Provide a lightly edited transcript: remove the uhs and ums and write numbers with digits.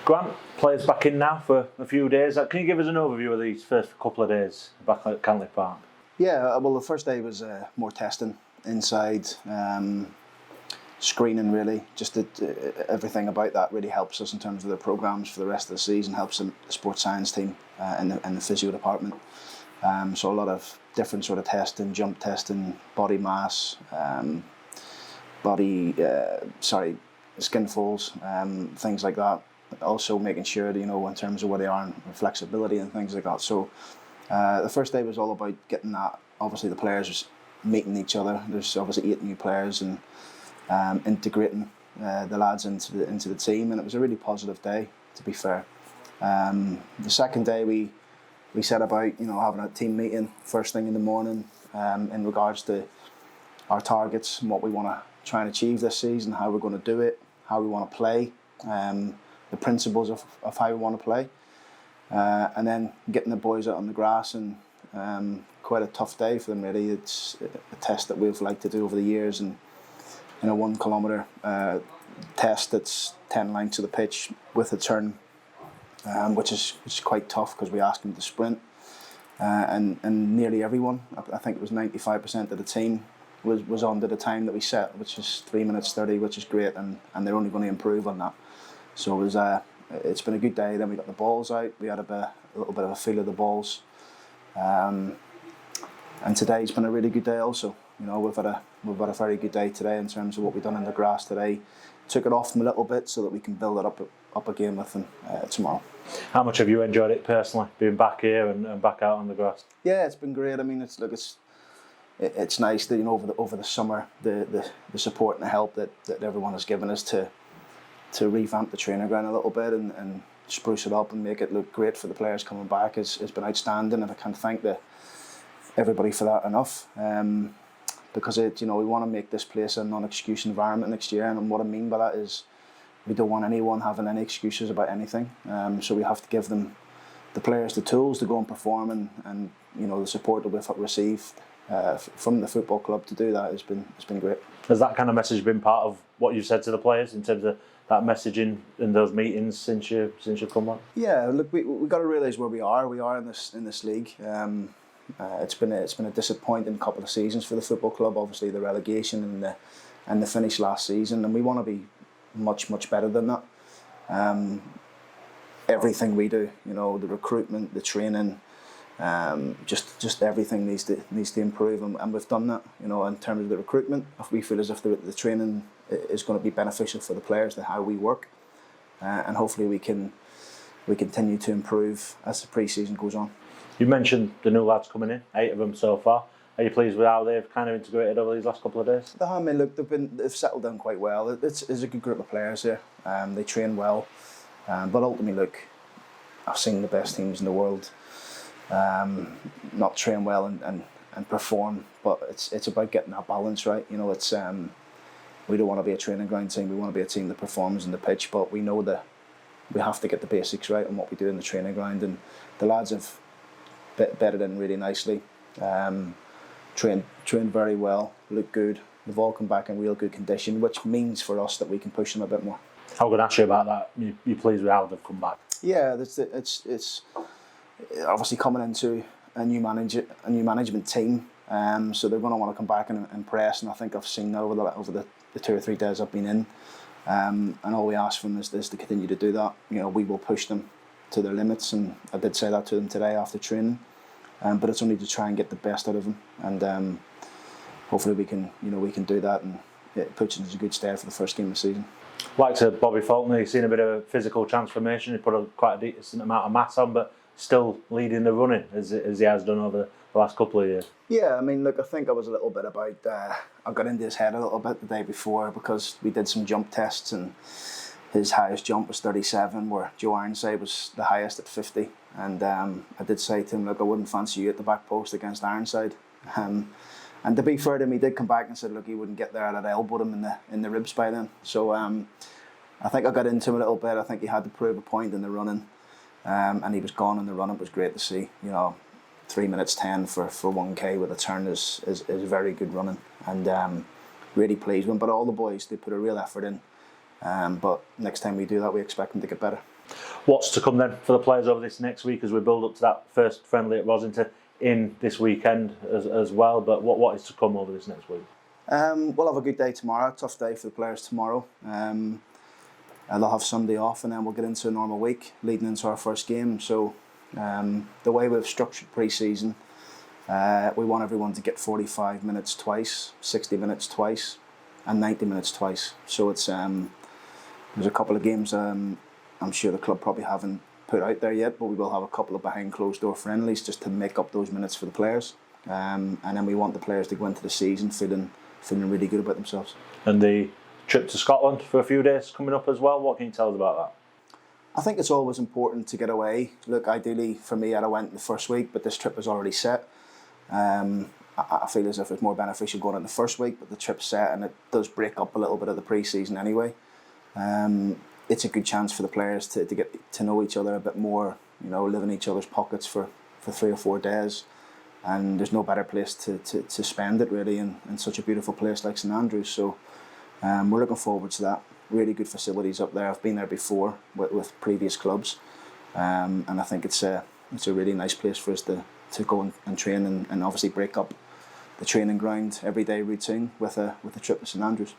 Grant, players back in now for a few days. Can you give us an overview of these first couple of days back at Cantley Park? Yeah, well, the first day was more testing inside, screening really. Just everything about that really helps us in terms of the programmes for the rest of the season, helps the sports science team and the physio department. So a lot of different sort of testing, jump testing, body mass, skin folds, things like that. Also making sure that, in terms of where they are and flexibility and things like that. So the first day was all about getting that. Obviously the players meeting each other. There's obviously 8 new players and integrating the lads into the team, and it was a really positive day, to be fair. The second day we set about having a team meeting first thing in the morning in regards to our targets and what we want to try and achieve this season, how we're going to do it, how we want to play, the principles of how we want to play, and then getting the boys out on the grass. And quite a tough day for them really. It's a test that we've liked to do over the years, and in a 1 kilometre test that's 10 lengths of the pitch with a turn, which is quite tough because we ask them to sprint, and nearly everyone, I think it was 95% of the team was under the time that we set, which is 3 minutes 30, which is great, and they're only going to improve on that. So it's been a good day. Then we got the balls out. We had a little bit of a feel of the balls, and today's been a really good day also. We've had a very good day today in terms of what we've done in the grass today. Took it off them a little bit so that we can build it up again with them tomorrow. How much have you enjoyed it personally, being back here and back out on the grass? Yeah, it's been great. I mean, it's nice that over the summer the support and the help that everyone has given us to revamp the training ground a little bit and spruce it up and make it look great for the players coming back has been outstanding, and I can't thank everybody for that enough. Because we want to make this place a non-excuse environment next year, and what I mean by that is we don't want anyone having any excuses about anything. So we have to give the players the tools to go and perform, and the support that we've received from the football club to do that has been great. Has that kind of message been part of what you've said to the players in terms of that messaging in those meetings since you've come back? Yeah, look, we got to realise where we are. We are in this league. It's been a disappointing couple of seasons for the football club. Obviously, the relegation and the finish last season, and we want to be much better than that. Everything we do, the recruitment, the training, just everything needs to improve, and we've done that. In terms of the recruitment, we feel as if the training is going to be beneficial for the players, to how we work, and hopefully we continue to improve as the pre-season goes on. You mentioned the new lads coming in, 8 of them so far. Are you pleased with how they've kind of integrated over these last couple of days? I mean, look, they've settled down quite well. It's a good group of players here. They train well, but ultimately, look, I've seen the best teams in the world not train well and perform. But it's about getting that balance right. We don't want to be a training ground team. We want to be a team that performs on the pitch. But we know that we have to get the basics right on what we do in the training ground, and the lads have bedded in really nicely, trained very well, look good. They've all come back in real good condition, which means for us that we can push them a bit more. I'm going to ask you about that. You pleased with how they've come back? Yeah, it's obviously coming into a new management team, so they're going to want to come back and press, and I think I've seen that over the 2 or 3 days I've been in, and all we ask from them is to continue to do that. We will push them to their limits, and I did say that to them today after training, but it's only to try and get the best out of them, and hopefully we can do that, and it puts us in a good stead for the first game of the season. Like to Bobby Faulkner, you've seen a bit of a physical transformation. He put quite a decent amount of mass on, but still leading the running as he has done over the last couple of years. Yeah, I mean, look, I think I was a little bit about I got into his head a little bit the day before, because we did some jump tests, and his highest jump was 37, where Joe Ironside was the highest at 50. And I did say to him, look, I wouldn't fancy you at the back post against Ironside. And to be fair to him, he did come back and said, look, he wouldn't get there. I'd elbowed him in the ribs by then. So I think I got into him a little bit. I think he had to prove a point in the running, and he was gone in the run. It was great to see. 3 minutes 10 for 1k with a turn is very good running, and really pleased with him. But all the boys, they put a real effort in. But next time we do that, we expect them to get better. What's to come then for the players over this next week as we build up to that first friendly at Rosington in this weekend as well? But what is to come over this next week? We'll have a good day tomorrow. Tough day for the players tomorrow. They'll have Sunday off, and then we'll get into a normal week leading into our first game. So the way we've structured pre-season, we want everyone to get 45 minutes twice, 60 minutes twice, and 90 minutes twice. So it's there's a couple of games I'm sure the club probably haven't put out there yet, but we will have a couple of behind closed door friendlies just to make up those minutes for the players. And then we want the players to go into the season feeling really good about themselves. And the trip to Scotland for a few days coming up as well. What can you tell us about that? I think it's always important to get away. Look, ideally for me, I'd have went the first week, but this trip was already set. I feel as if it's more beneficial going in the first week, but the trip's set and it does break up a little bit of the pre-season anyway. It's a good chance for the players to get to know each other a bit more, live in each other's pockets for 3 or 4 days. And there's no better place to spend it really in such a beautiful place like St Andrews. So we're looking forward to that. Really good facilities up there. I've been there before with previous clubs, and I think it's a really nice place for us to go and train and obviously break up the training ground everyday routine with a trip to St Andrews.